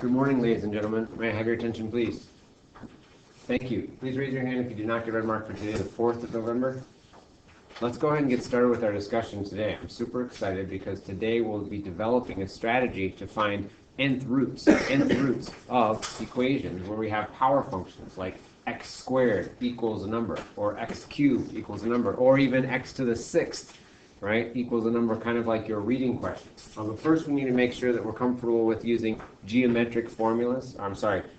Good morning, ladies and gentlemen. May I have your attention, please? Thank you. Please raise your hand if you did not get red mark for today, the 4th of November. Let's go ahead and get started with our discussion today. I'm super excited because today we'll be developing a strategy to find nth roots of equations where we have power functions like x squared equals a number, or x cubed equals a number, or even x to the 6th, right, equals a number, kind of like your reading questions. But first we need to make sure that we're comfortable with using geometric formulas,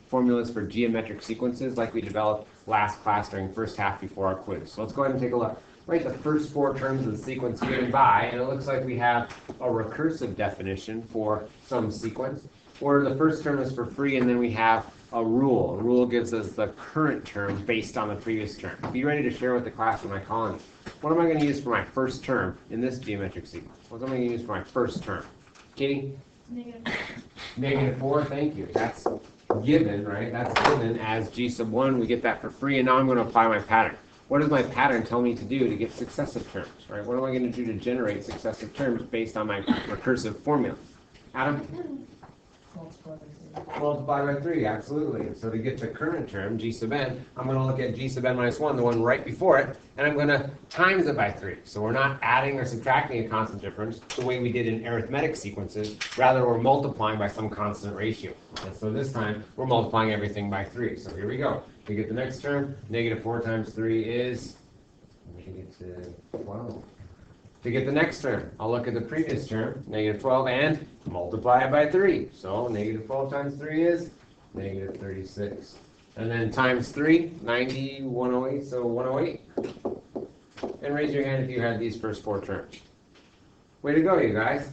formulas for geometric sequences like we developed last class during first half before our quiz. So let's go ahead and take a look. Write the first 4 terms of the sequence given by, and it looks like we have a recursive definition for some sequence, where the first term is for free, and then we have a rule. A rule gives us the current term based on the previous term. Be ready to share with the class when I call on you. What am I going to use for my first term in this geometric sequence? What am I going to use for my first term? Katie? Negative 4, thank you. That's given, right? That's given as g sub 1. We get that for free, and now I'm going to apply my pattern. What does my pattern tell me to do to get successive terms, right? What am I going to do to generate successive terms based on my recursive formula? Adam? Multiply by 3, absolutely. So to get the current term, g sub n, I'm going to look at g sub n minus 1, the one right before it, and I'm going to times it by 3. So we're not adding or subtracting a constant difference the way we did in arithmetic sequences. Rather, we're multiplying by some constant ratio. And so this time, we're multiplying everything by 3. So here we go. We get the next term. Negative 4 times 3 is negative 12. To get the next term, I'll look at the previous term, negative 12, and multiply it by 3. So negative 12 times 3 is negative 36. And then times 3, 90, 108, so 108. And raise your hand if you had these first 4 terms. Way to go, you guys.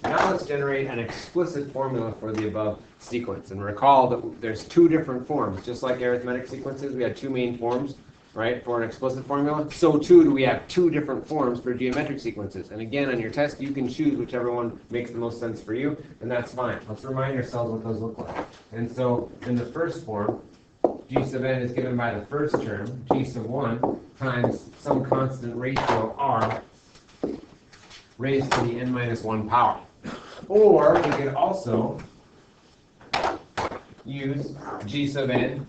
Now let's generate an explicit formula for the above sequence. And recall that there's 2 different forms. Just like arithmetic sequences, we had 2 main forms, right, for an explicit formula. So too do we have 2 different forms for geometric sequences. And again, on your test, you can choose whichever one makes the most sense for you, and that's fine. Let's remind ourselves what those look like. And so in the first form, g sub n is given by the first term, g sub 1, times some constant ratio r raised to the n minus 1 power. Or we could also use g sub n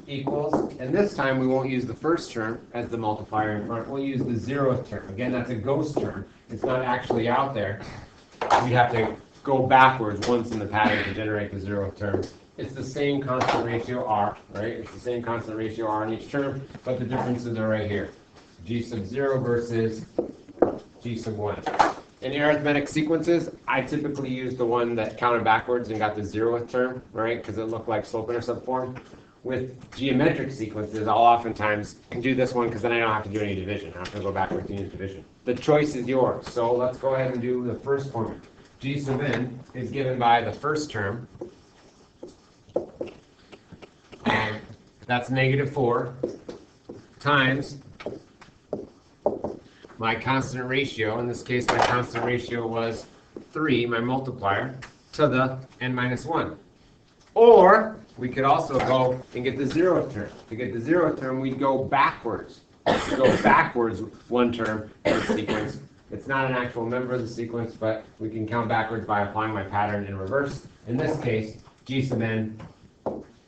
equals, and this time we won't use the first term as the multiplier in front, we'll use the 0th term. Again, that's a ghost term. It's not actually out there. We have to go backwards once in the pattern to generate the 0th term. It's the same constant ratio r, right? It's the same constant ratio r in each term, but the differences are right here. G sub 0 versus g sub 1. In arithmetic sequences, I typically use the one that counted backwards and got the 0th term, right? Because it looked like slope-intercept form. With geometric sequences, I'll oftentimes do this one because then I don't have to do any division. I have to go backwards and use division. The choice is yours. So let's go ahead and do the first formula. G sub n is given by the first term. And that's negative 4 times my constant ratio. In this case, my constant ratio was 3, my multiplier, to the n minus 1. Or we could also go and get the 0th term. To get the 0th term, we'd go backwards. We'd go backwards 1 term in the sequence. It's not an actual member of the sequence, but we can count backwards by applying my pattern in reverse. In this case, g sub n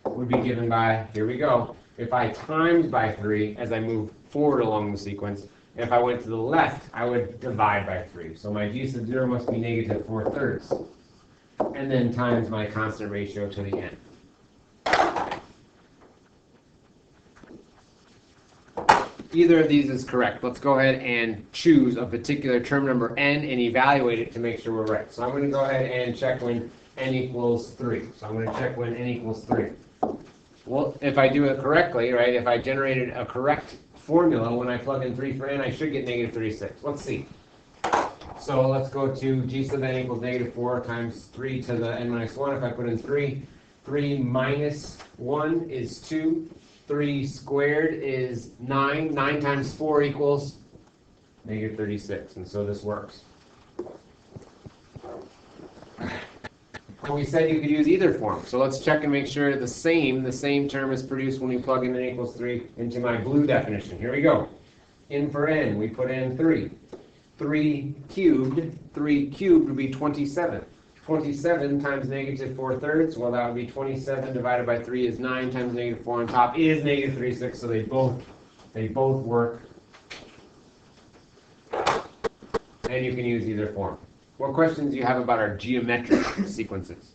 would be given by, here we go, if I times by 3 as I move forward along the sequence, if I went to the left, I would divide by 3. So my g sub 0 must be negative 4/3. And then times my constant ratio to the n. Either of these is correct. Let's go ahead and choose a particular term number n and evaluate it to make sure we're right. So I'm going to go ahead and check when n equals 3. So I'm going to check when n equals 3. Well, if I do it correctly, right, if I generated a correct formula, when I plug in 3 for n, I should get negative 36. Let's see. So let's go to g sub n equals negative 4 times 3 to the n minus 1. If I put in 3, 3 minus 1 is 2. 3 squared is 9. 9 times 4 equals negative 36. And so this works. And we said you could use either form. So let's check and make sure the same term is produced when we plug in n equals 3 into my blue definition. Here we go. In for n, we put in 3. 3 cubed would be 27. 27 times negative 4/3, well, that would be 27 divided by 3 is 9 times negative 4 on top is negative 3/6, so they both work. And you can use either form. What questions do you have about our geometric sequences?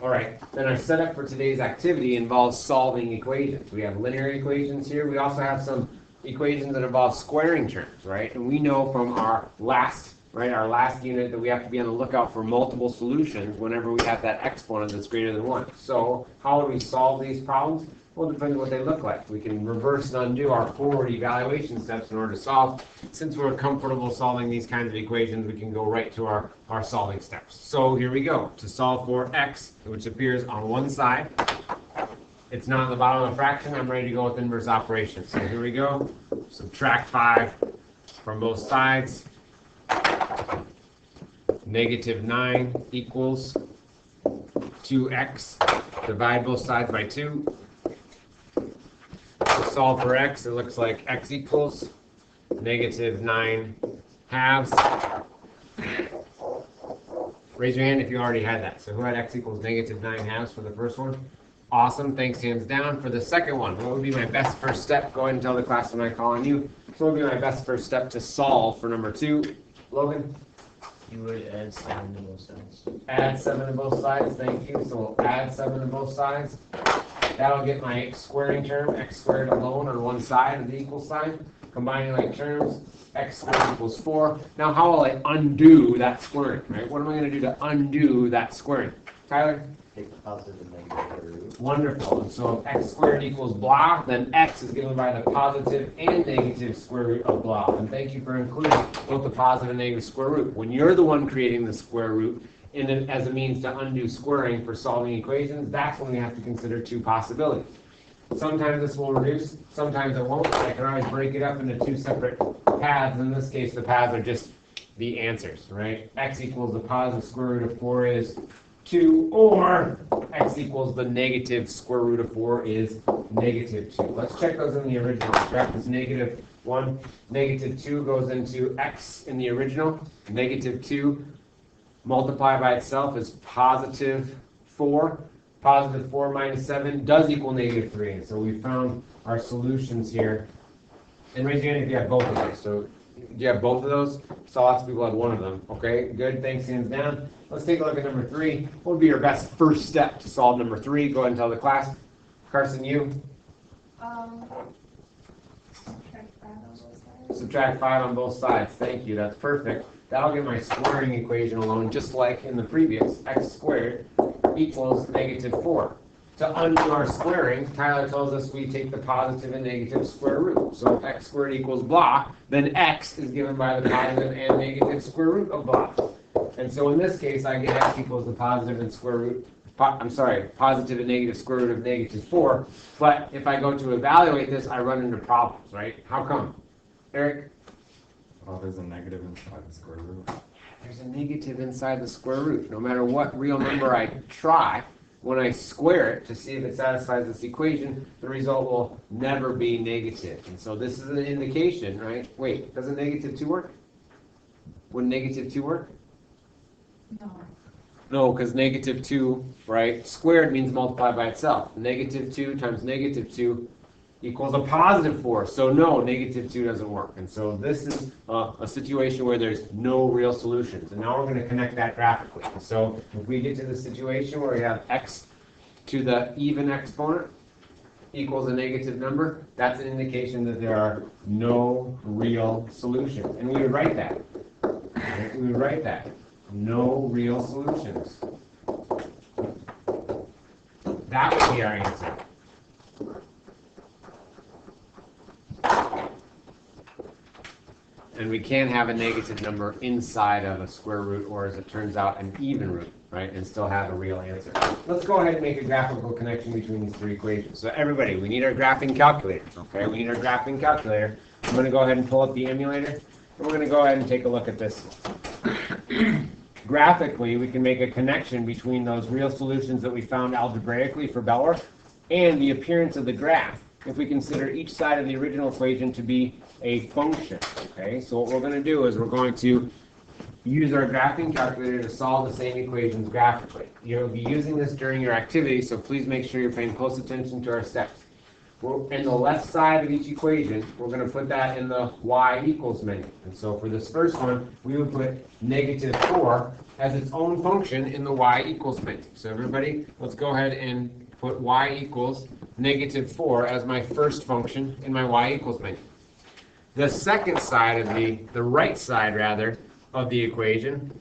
All right, then our setup for today's activity involves solving equations. We have linear equations here. We also have some equations that involve squaring terms, right? And we know from our last unit that we have to be on the lookout for multiple solutions whenever we have that exponent that's greater than 1. So how do we solve these problems? Well, it depends on what they look like. We can reverse and undo our forward evaluation steps in order to solve. Since we're comfortable solving these kinds of equations, we can go right to our solving steps. So here we go. To solve for x, which appears on one side, it's not on the bottom of the fraction, I'm ready to go with inverse operations. So here we go. Subtract 5 from both sides. Negative 9 equals 2x. Divide both sides by 2. To solve for x, it looks like x equals negative 9 halves. Raise your hand if you already had that. So who had x equals negative 9 halves for the first one? Awesome, thanks, hands down. For the second one, what would be my best first step? Go ahead and tell the class when I call on you. So what would be my best first step to solve for number 2? Logan? You would add 7 to both sides. Add 7 to both sides, thank you. So we'll add 7 to both sides. That'll get my squaring term, x squared alone on one side of the equal sign. Combining like terms, x squared equals 4. Now how will I undo that squaring, right? What am I going to do to undo that squaring? Tyler? Take the positive and negative square root. Wonderful. And so if x squared equals blah, then x is given by the positive and negative square root of blah. And thank you for including both the positive and negative square root. When you're the one creating the square root as a means to undo squaring for solving equations, that's when we have to consider two possibilities. Sometimes this will reduce, sometimes it won't. I can always break it up into two separate paths. In this case, the paths are just the answers, right? X equals the positive square root of 4 is 2, or x equals the negative square root of 4 is negative 2. Let's check those in the original. Subtract this negative 1. Negative 2 goes into x in the original. Negative 2 multiplied by itself is positive 4. Positive 4 minus 7 does equal negative 3. And so we found our solutions here. And raise your hand if you have both of those. So do you have both of those? So lots of people have one of them. Okay, good. Thanks, hands down. Let's take a look at number 3. What would be your best first step to solve number 3? Go ahead and tell the class. Carson, you? Subtract 5 on both sides. Thank you. That's perfect. That'll get my squaring equation alone, just like in the previous. X squared equals negative 4. To undo our squaring, Tyler tells us we take the positive and negative square root. So if x squared equals blah, then x is given by the positive and negative square root of blah. And so in this case, I get x equals the positive and positive and negative square root of negative 4. But if I go to evaluate this, I run into problems, right? How come? Eric? Well, there's a negative inside the square root. There's a negative inside the square root. No matter what real number I try, when I square it to see if it satisfies this equation, the result will never be negative. And so this is an indication, right? Wait, doesn't negative 2 work? Would negative 2 work? No. No, because negative 2, right, squared means multiply by itself. Negative 2 times negative 2 equals a positive 4. So no, negative 2 doesn't work. And so this is a situation where there's no real solutions. And now we're going to connect that graphically. So if we get to the situation where we have x to the even exponent equals a negative number, that's an indication that there are no real solutions. And we would write that. Right? We would write that. No real solutions. That would be our answer. And we can't have a negative number inside of a square root, or as it turns out, an even root, right, and still have a real answer. Let's go ahead and make a graphical connection between these three equations. So everybody, we need our graphing calculator, okay? We need our graphing calculator. I'm going to go ahead and pull up the emulator, and we're going to go ahead and take a look at this. Graphically, we can make a connection between those real solutions that we found algebraically for Bellwork and the appearance of the graph if we consider each side of the original equation to be a function. Okay, so what we're going to do is we're going to use our graphing calculator to solve the same equations graphically. You'll be using this during your activity, so please make sure you're paying close attention to our steps. In the left side of each equation, we're going to put that in the y equals menu. And so for this first one, we would put negative 4 as its own function in the y equals menu. So everybody, let's go ahead and put y equals negative 4 as my first function in my y equals menu. The second side of the right side rather, of the equation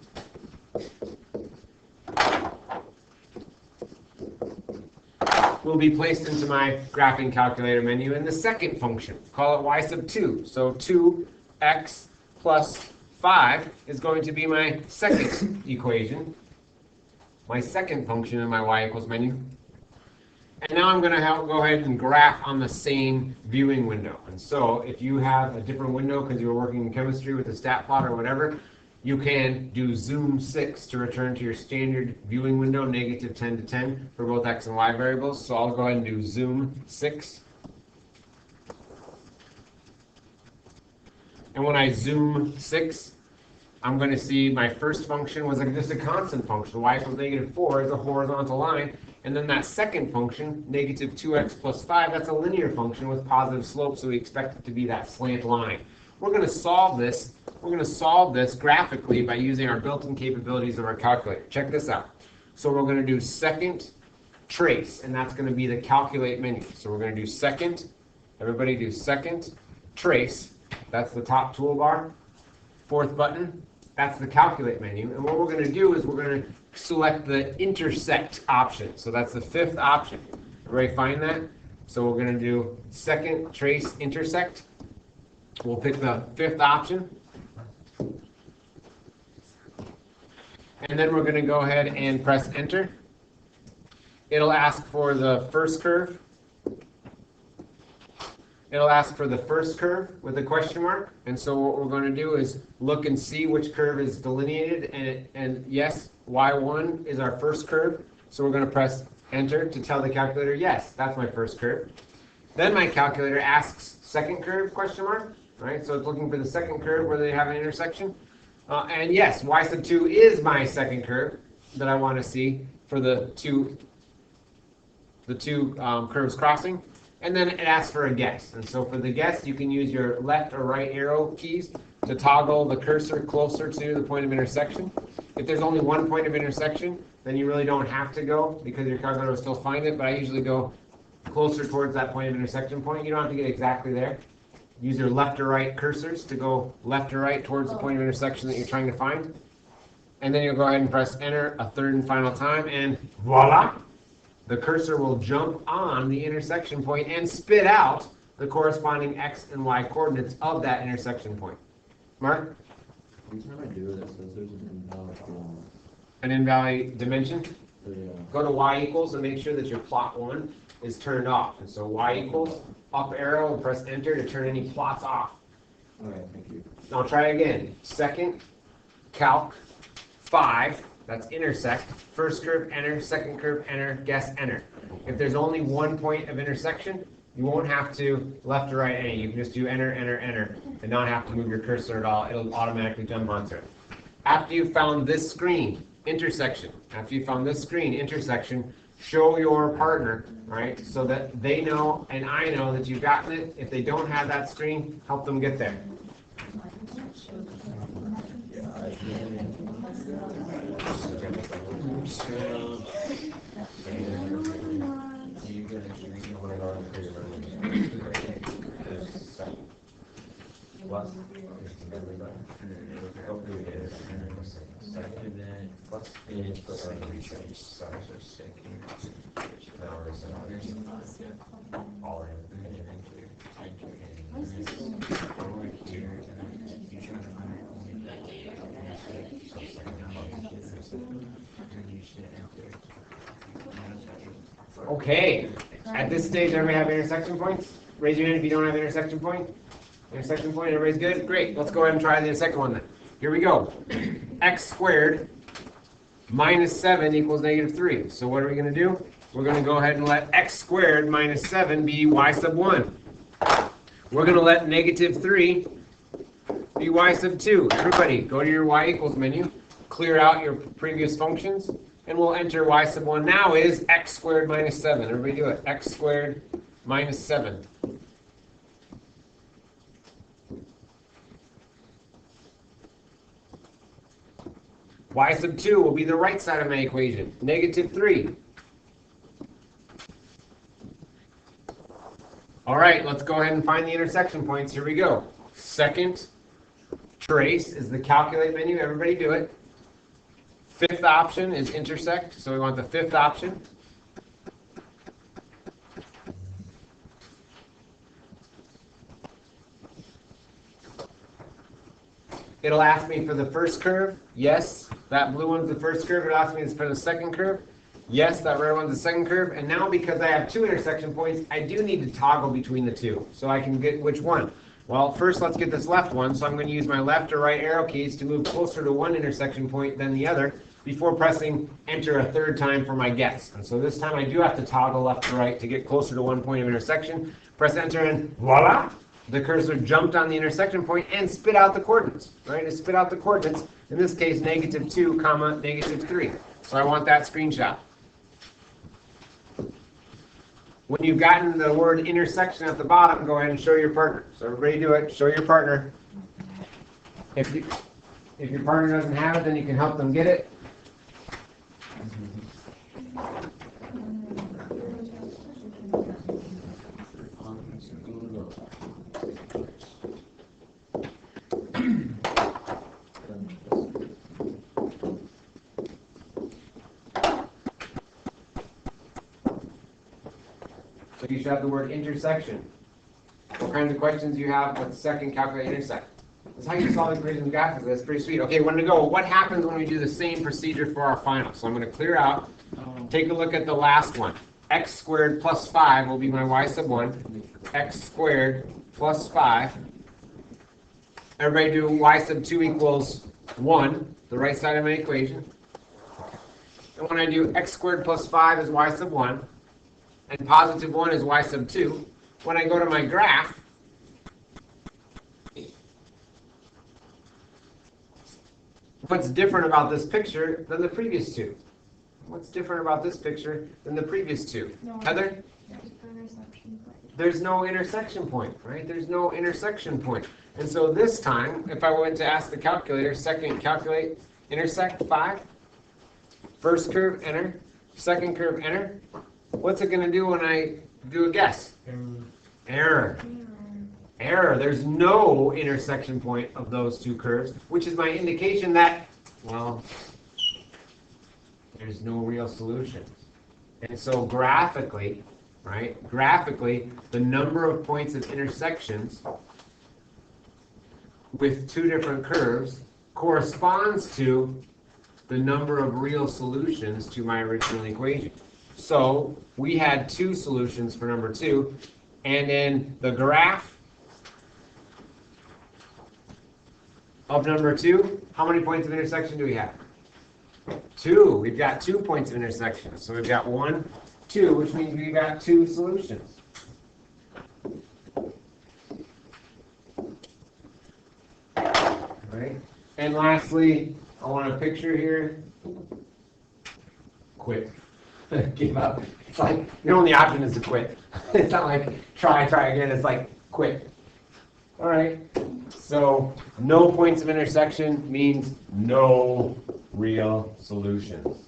will be placed into my graphing calculator menu in the second function. Call it y sub 2. So 2x plus 5 is going to be my second equation, my second function in my y equals menu. And now I'm going to go ahead and graph on the same viewing window. And so if you have a different window because you were working in chemistry with a stat plot or whatever, you can do zoom 6 to return to your standard viewing window, negative 10 to 10 for both x and y variables. So I'll go ahead and do zoom 6. And when I zoom 6, I'm going to see my first function was just a constant function. Y equals negative 4 is a horizontal line. And then that second function, negative 2x plus 5, that's a linear function with positive slope, so we expect it to be that slant line. We're going to solve this. We're going to solve this graphically by using our built-in capabilities of our calculator. Check this out. So we're going to do second trace, and that's going to be the calculate menu. So we're going to do second. Everybody do second trace. That's the top toolbar. Fourth button. That's the calculate menu. And what we're going to do is we're going to select the intersect option. So that's the fifth option. Everybody find that? So we're going to do second trace intersect. We'll pick the fifth option. And then we're going to go ahead and press enter. It'll ask for the first curve. It'll ask for the first curve with a question mark. And so what we're going to do is look and see which curve is delineated. And yes, y1 is our first curve. So we're going to press enter to tell the calculator, yes, that's my first curve. Then my calculator asks second curve question mark. Right? So it's looking for the second curve where they have an intersection. And yes, y sub 2 is my second curve that I want to see for the two curves crossing. And then it asks for a guess. And so for the guess, you can use your left or right arrow keys to toggle the cursor closer to the point of intersection. If there's only one point of intersection, then you really don't have to go because your calculator will still find it. But I usually go closer towards that point of intersection point. You don't have to get exactly there. Use your left or right cursors to go left or right towards the point of intersection that you're trying to find. And then you'll go ahead and press enter a third and final time, and voila! The cursor will jump on the intersection point and spit out the corresponding x and y coordinates of that intersection point. Mark? Each time I do this, says there's an invalid form. An invalid dimension? Yeah. Go to y equals and make sure that your plot 1 is turned off. And so y equals, up arrow, and press enter to turn any plots off. All right, thank you. Now try again. Second, calc, 5, that's intersect. First curve, enter. Second curve, enter. Guess, enter. If there's only one point of intersection, you won't have to left or right any. You can just do enter, enter, enter, and not have to move your cursor at all. It'll automatically jump onto it. After you've found this screen, intersection. After you found this screen, intersection, show your partner, right, so that they know and I know that you've gotten it. If they don't have that screen, help them get there. Okay, at this stage, everybody have intersection points? Raise your hand if you don't have intersection point. Intersection point, everybody's good? Great, let's go ahead and try the second one then. Here we go. X squared minus 7 equals negative 3. So what are we going to do? We're going to go ahead and let x squared minus 7 be y sub 1. We're going to let negative 3 be y sub 2. Everybody, go to your y equals menu, clear out your previous functions, and we'll enter y sub 1 now is x squared minus 7. Everybody do it. X squared minus 7. Y sub 2 will be the right side of my equation, negative 3. All right, let's go ahead and find the intersection points. Here we go. Second trace is the calculate menu. Everybody do it. Fifth option is intersect, so we want the fifth option. It'll ask me for the first curve. Yes, that blue one's the first curve. It'll ask me for the second curve. Yes, that red one's the second curve. And now because I have two intersection points, I do need to toggle between the two. So I can get which one? Well, first let's get this left one. So I'm going to use my left or right arrow keys to move closer to one intersection point than the other before pressing enter a third time for my guess. And so this time I do have to toggle left to right to get closer to one point of intersection. Press enter and voila! The cursor jumped on the intersection point and spit out the coordinates, right? It spit out the coordinates, in this case, negative 2, comma, negative 3. So I want that screenshot. When you've gotten the word intersection at the bottom, go ahead and show your partner. So everybody do it. Show your partner. If your partner doesn't have it, then you can help them get it. So you should have the word intersection. What kinds of questions do you have with second calculate intersect? That's how you solve equations in Graphically. That's pretty sweet. Okay, when to go? What happens when we do the same procedure for our final? So I'm going to clear out. Take a look at the last one. X squared plus 5 will be my y sub 1. X squared plus 5. Everybody do y sub 2 equals 1, the right side of my equation. And when I do x squared plus 5 is y sub 1. And positive 1 is y sub 2. When I go to my graph, what's different about this picture than the previous two? What's different about this picture than the previous two? No, Heather? There's no intersection point. There's no intersection point, right? There's no intersection point. And so this time, if I went to ask the calculator, second calculate, intersect 5, first curve, enter, second curve, enter, what's it going to do when I do a guess? Error. Error. There's no intersection point of those two curves, which is my indication that, well, there's no real solution. And so graphically, right, graphically, the number of points of intersections with two different curves corresponds to the number of real solutions to my original equation. So we had two solutions for number 2, and in the graph of number 2, how many points of intersection do we have? 2. We've got 2 points of intersection. So we've got 1, 2, which means we've got 2 solutions. Right? And lastly, I want a picture here. Quit. Give up. It's like your only option is to quit. It's not like try again. It's like quit. All right. So no points of intersection means no real solutions.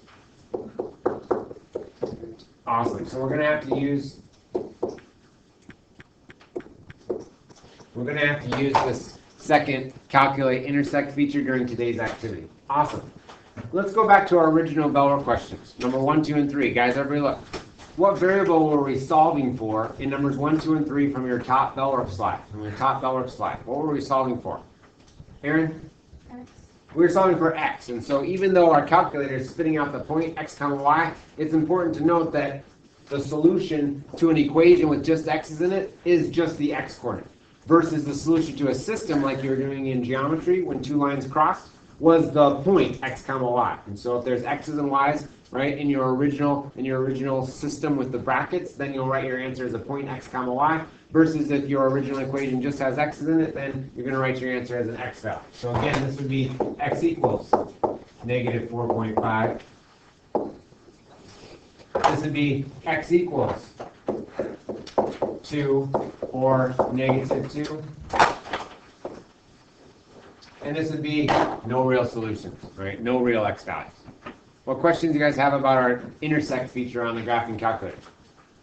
Awesome. So we're going to have to use this second calculate intersect feature during today's activity. Awesome. Let's go back to our original Bellwork questions. Number 1, 2, and 3. Guys, everybody look. What variable were we solving for in numbers 1, 2, and 3 from your top Bellwork slide? What were we solving for? Aaron? X. We were solving for x. And so even though our calculator is spitting out the point x comma y, it's important to note that the solution to an equation with just x's in it is just the x coordinate. Versus the solution to a system like you were doing in geometry when two lines crossed was the point x comma y. And so if there's x's and y's, right, in your original system with the brackets, then you'll write your answer as a point x comma y. Versus if your original equation just has x's in it, then you're going to write your answer as an x value. So again, this would be x equals negative 4.5. This would be x equals 2 or negative 2. And this would be no real solutions, right? No real x values. What questions do you guys have about our intersect feature on the graphing calculator?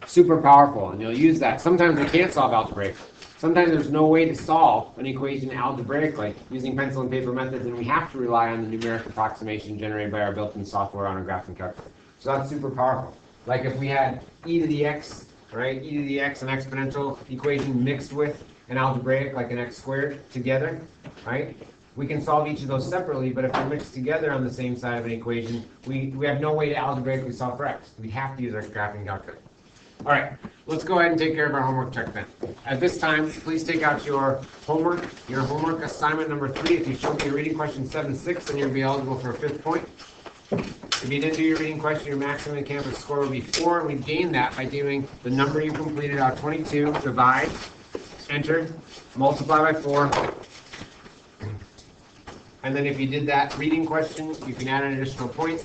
Super powerful, and you'll use that. Sometimes we can't solve algebraically. Sometimes there's no way to solve an equation algebraically using pencil and paper methods, and we have to rely on the numeric approximation generated by our built-in software on our graphing calculator. So that's super powerful. Like if we had e to the x, right? E to the x, an exponential equation mixed with an algebraic, like an x squared, together, right? We can solve each of those separately, but if they're mixed together on the same side of an equation, we have no way to algebraically solve for x. We have to use our graphing calculator. All right, let's go ahead and take care of our homework check then. At this time, please take out your homework assignment number 3. If you show me your reading question 7-6, then you'll be eligible for a 5th point. If you didn't do your reading question, your maximum in campus score will be 4, and we gain that by doing the number you completed out 22, divide, enter, multiply by 4. And then if you did that reading question, you can add an additional point.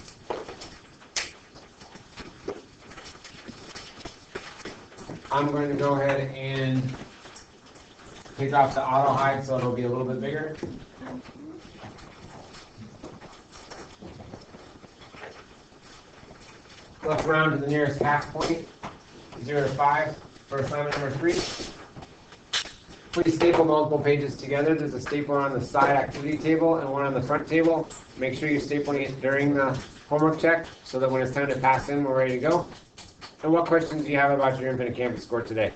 I'm going to go ahead and take off the auto hide so it'll be a little bit bigger. Let's round to the nearest half point, 0 to 5 for assignment number 3. Please staple multiple pages together. There's a stapler on the side activity table and one on the front table. Make sure you're stapling it during the homework check so that when it's time to pass in, we're ready to go. And what questions do you have about your Infinite Campus score today?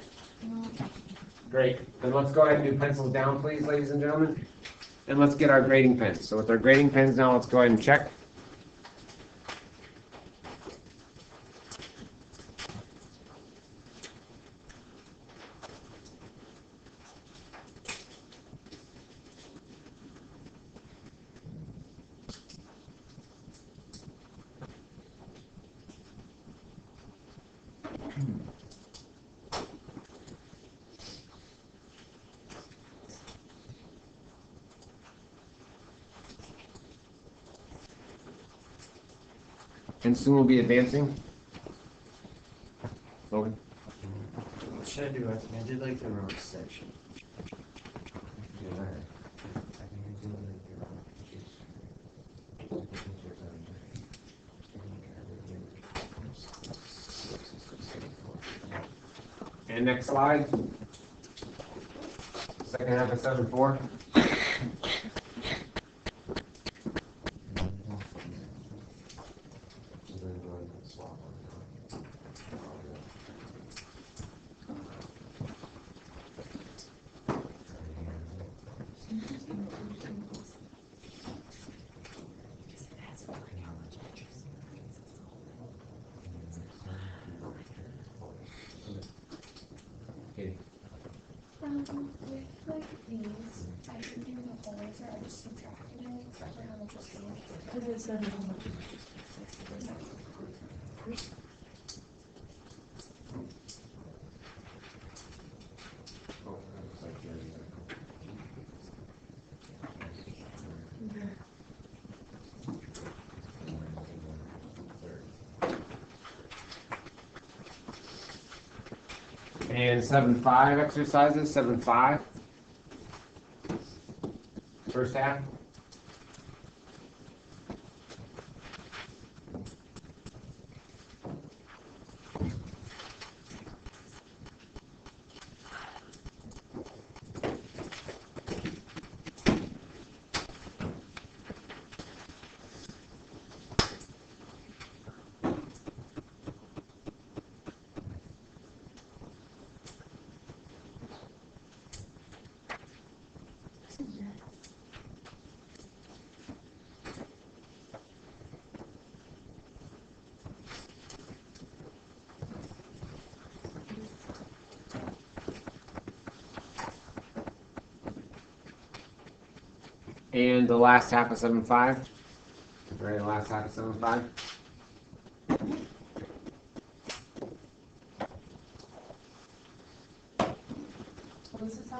Great. Then let's go ahead and do pencils down, please, ladies and gentlemen. And let's get our grading pens. So with our grading pens now, let's go ahead and check. And soon we'll be advancing. Logan? What should I do? I did like the wrong section. And next slide. Second half of 7-4. With like these, I should do the whole answer. I just subtracted it for how much was finished. Because it said how much. And 7-5 exercises, 7-5. First half. And the last half of 7-5. Right, the last half of 7-5.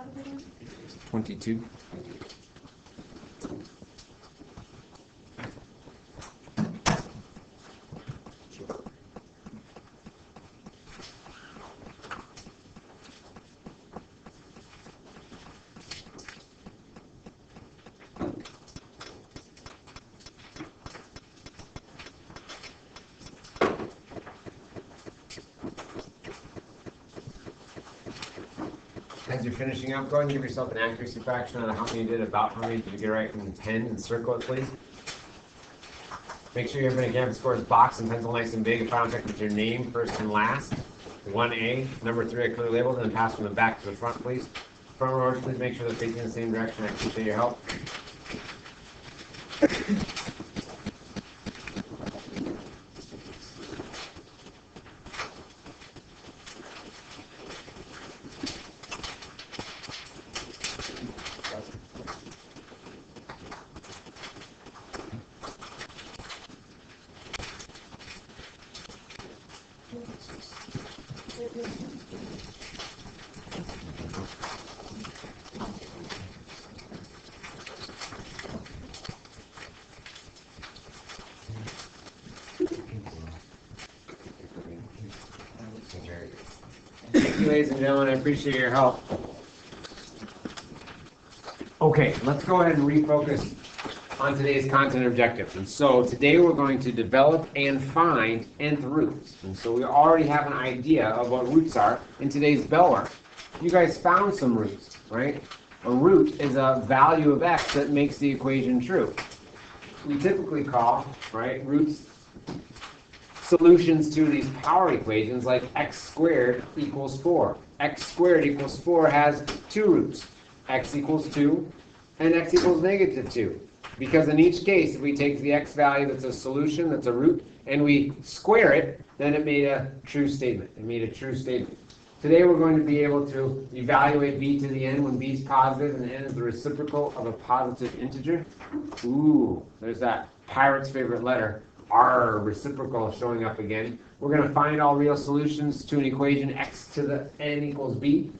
out of it again? 22. As you're finishing up, go ahead and give yourself an accuracy fraction on how many you did, about how many did you get right in pen, and circle it, please. Make sure you have an exam scores box and pencil nice and big. If I don't check with your name first and last. 1A, number 3 I clearly labeled, and then pass from the back to the front, please. Front rowers, please make sure they're facing the same direction. I appreciate your help. Thank you, ladies and gentlemen. I appreciate your help. Okay, let's go ahead and refocus on today's content objectives. And so today we're going to develop and find nth roots. And so we already have an idea of what roots are in today's Bellwork. You guys found some roots, right? A root is a value of x that makes the equation true. We typically call, right, roots solutions to these power equations like x squared equals 4. X squared equals 4 has two roots, x equals 2 and x equals negative 2. Because in each case, if we take the x value that's a solution, that's a root, and we square it, then it made a true statement. It made a true statement. Today we're going to be able to evaluate b to the n when b is positive and n is the reciprocal of a positive integer. Ooh, there's that pirate's favorite letter. R, reciprocal, showing up again. We're going to find all real solutions to an equation x to the n equals b.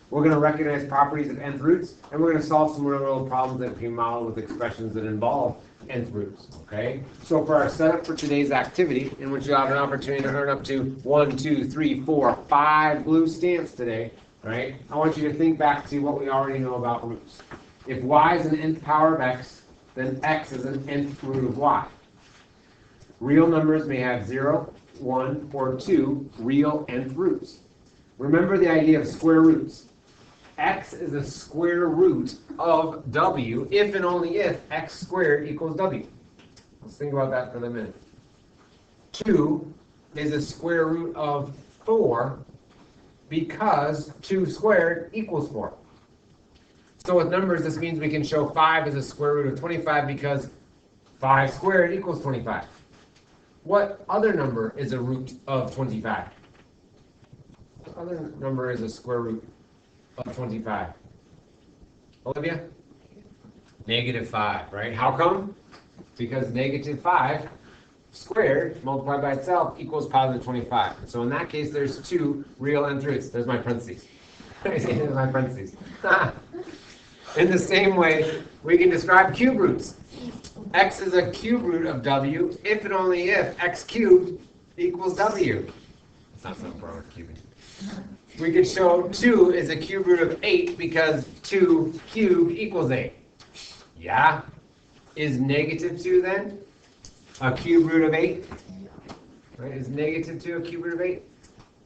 We're going to recognize properties of nth roots, and we're going to solve some real-world problems that can be modeled with expressions that involve nth roots. Okay? So for our setup for today's activity, in which you'll have an opportunity to earn up to 1, 2, 3, 4, 5 blue stamps today, right? I want you to think back to what we already know about roots. If y is an nth power of x, then x is an nth root of y. Real numbers may have 0, 1, or 2 real nth roots. Remember the idea of square roots. X is a square root of w if and only if x squared equals w. Let's think about that for a minute. 2 is a square root of 4 because 2 squared equals 4. So with numbers, this means we can show 5 as a square root of 25 because 5 squared equals 25. What other number is a root of 25? What other number is a square root of 25? Olivia? Negative 5, right? How come? Because negative 5 squared multiplied by itself equals positive 25. So in that case, there's two real nth roots. There's my parentheses. There's my parentheses. In the same way, we can describe cube roots. X is a cube root of w if and only if x cubed equals w. It's not so far with cubing. We could show 2 is a cube root of 8 because 2 cubed equals 8. Yeah? Is negative 2 then a cube root of 8? Right? Is negative 2 a cube root of 8?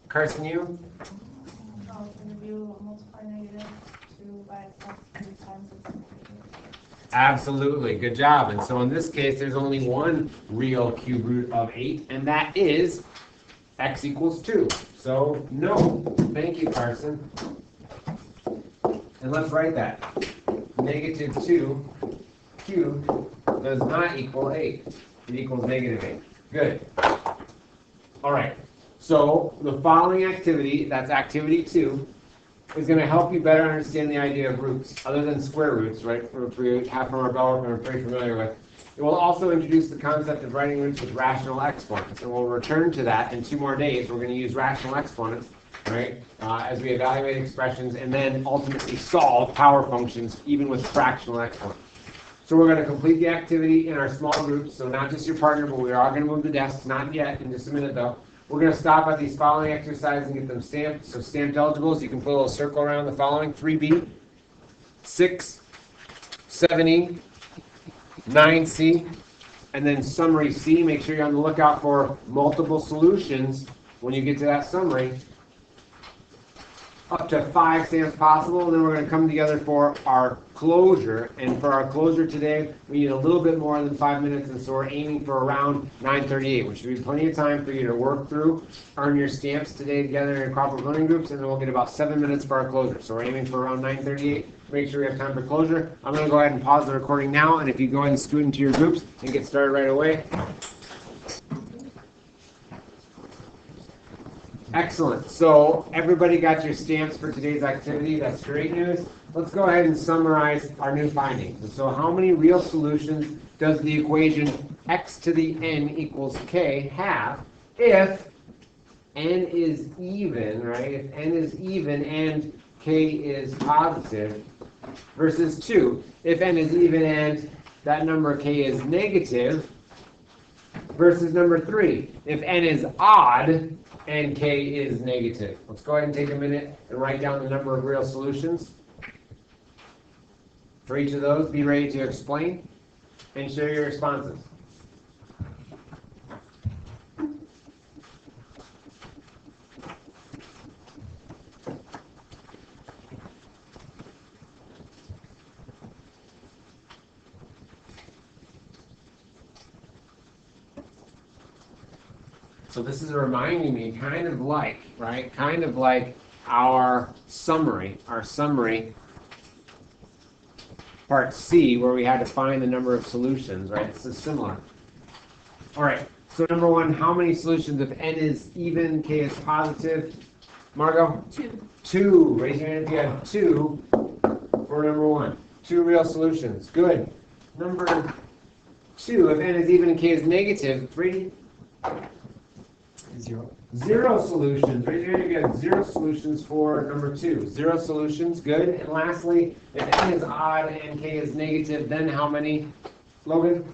Carson, you? If you multiply negative 2 by itself 3 times, it's negative. Absolutely, good job. And so in this case, there's only one real cube root of 8, and that is x equals 2. So no, thank you, Carson. And let's write that. Negative 2 cubed does not equal 8. It equals negative 8. Good. All right. So the following activity, that's activity 2, is going to help you better understand the idea of roots, other than square roots, right, which we have from our Bellwork and are very familiar with. It will also introduce the concept of writing roots with rational exponents, and we'll return to that in 2 more days. We're going to use rational exponents right? As we evaluate expressions and then ultimately solve power functions even with fractional exponents. So we're going to complete the activity in our small groups, so not just your partner, but we are going to move the desks, not yet, in just a minute though. We're going to stop at these following exercises and get them stamped. So stamped eligibles, you can put a little circle around the following: 3B, 6, 7E, 9C, and then summary C. Make sure you're on the lookout for multiple solutions when you get to that summary. Up to 5 stamps possible, and then we're going to come together for our closure. And for our closure today, we need a little bit more than 5 minutes, and so we're aiming for around 9:38, which should be plenty of time for you to work through, earn your stamps today together in your cooperative learning groups, and then we'll get about 7 minutes for our closure. So we're aiming for around 9:38. Make sure we have time for closure. I'm going to go ahead and pause the recording now, and if you go ahead and scoot into your groups and get started right away. Excellent. So everybody got your stamps for today's activity. That's great news. Let's go ahead and summarize our new findings. So how many real solutions does the equation x to the n equals k have if n is even, right? If n is even and k is positive, versus 2, if n is even and that number k is negative, versus number 3, if n is odd and k is negative. Let's go ahead and take a minute and write down the number of real solutions. For each of those, be ready to explain and share your responses. So this is reminding me kind of like, right, kind of like our summary part C, where we had to find the number of solutions, right? This is similar. All right, so number 1, how many solutions if n is even, k is positive? Margot? 2. 2. Raise your hand if you have 2 for number 1. 2 real solutions. Good. Number 2, if n is even and k is negative, 3. 0 solutions. Raise your hand if you have 0 solutions for number 2. 0 solutions. Good. And lastly, if n is odd and k is negative, then how many? Logan?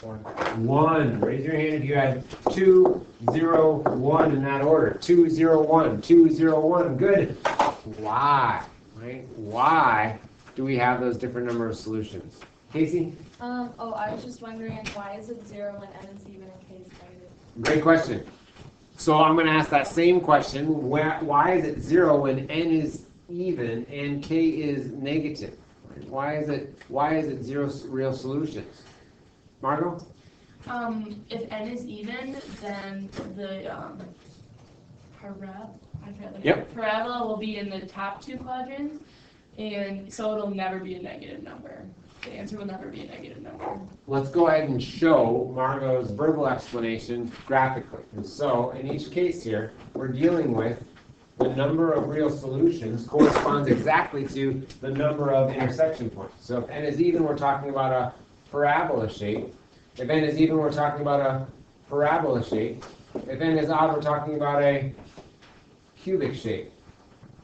1. Raise your hand if you had 2, 0, 1 in that order. 2, 0, 1. 2, 0, 1. Good. Why? Right? Why do we have those different number of solutions? Casey? I was just wondering, why is it 0 when n is even and k is negative? Great question. So I'm going to ask that same question. Why is it 0 when n is even and k is negative? Why is it 0 real solutions? Margot? If n is even, then the parabola will be in the top 2 quadrants, and so it'll never be a negative number. The answer will never be a negative number. Let's go ahead and show Margot's verbal explanation graphically. And so in each case here, we're dealing with the number of real solutions corresponds exactly to the number of intersection points. So if n is even, we're talking about a parabola shape. If n is even, we're talking about a parabola shape. If n is odd, we're talking about a cubic shape.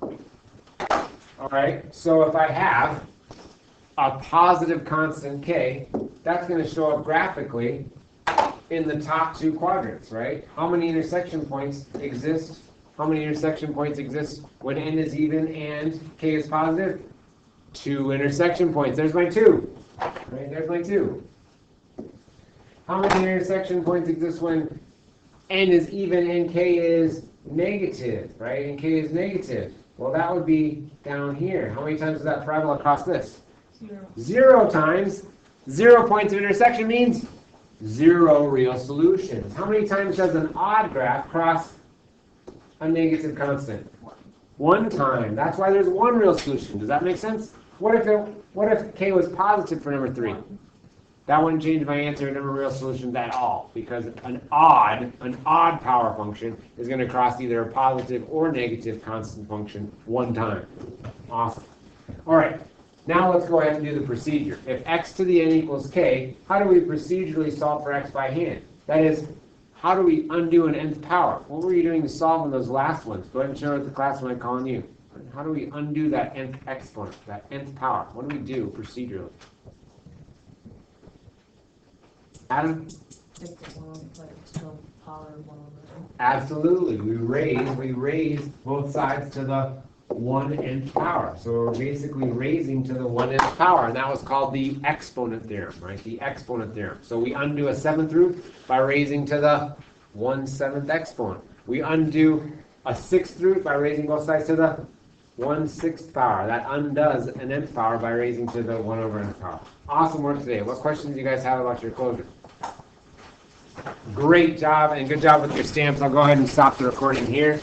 All right, so if I have a positive constant k, that's going to show up graphically in the top 2 quadrants, right? How many intersection points exist? How many intersection points exist when n is even and k is positive? 2 intersection points. There's my 2. Right? There's my 2. How many intersection points exist when n is even and k is negative, right? And k is negative. Well, that would be down here. How many times does that parabola cross this? 0. 0 times. 0 points of intersection means 0 real solutions. How many times does an odd graph cross a negative constant? 1 time. That's why there's 1 real solution. Does that make sense? What if k was positive for number 3? That wouldn't change my answer to number of real solutions at all, because an odd power function is going to cross either a positive or negative constant function 1 time. Awesome. All right. Now let's go ahead and do the procedure. If x to the n equals k, how do we procedurally solve for x by hand? That is, how do we undo an nth power? What were you doing to solve in those last ones? Go ahead and share with the class when I call on you. How do we undo that nth exponent, that nth power? What do we do procedurally? Adam? Take the one, but still power one over. Absolutely. We raise both sides to the 1nth power. So we're basically raising to the 1nth power, and that was called the exponent theorem, right? The exponent theorem. So we undo a 7th root by raising to the 1/7 exponent. We undo a 6th root by raising both sides to the 1/6 power. That undoes an nth power by raising to the 1/n power. Awesome work today. What questions do you guys have about your closure? Great job, and good job with your stamps. I'll go ahead and stop the recording here.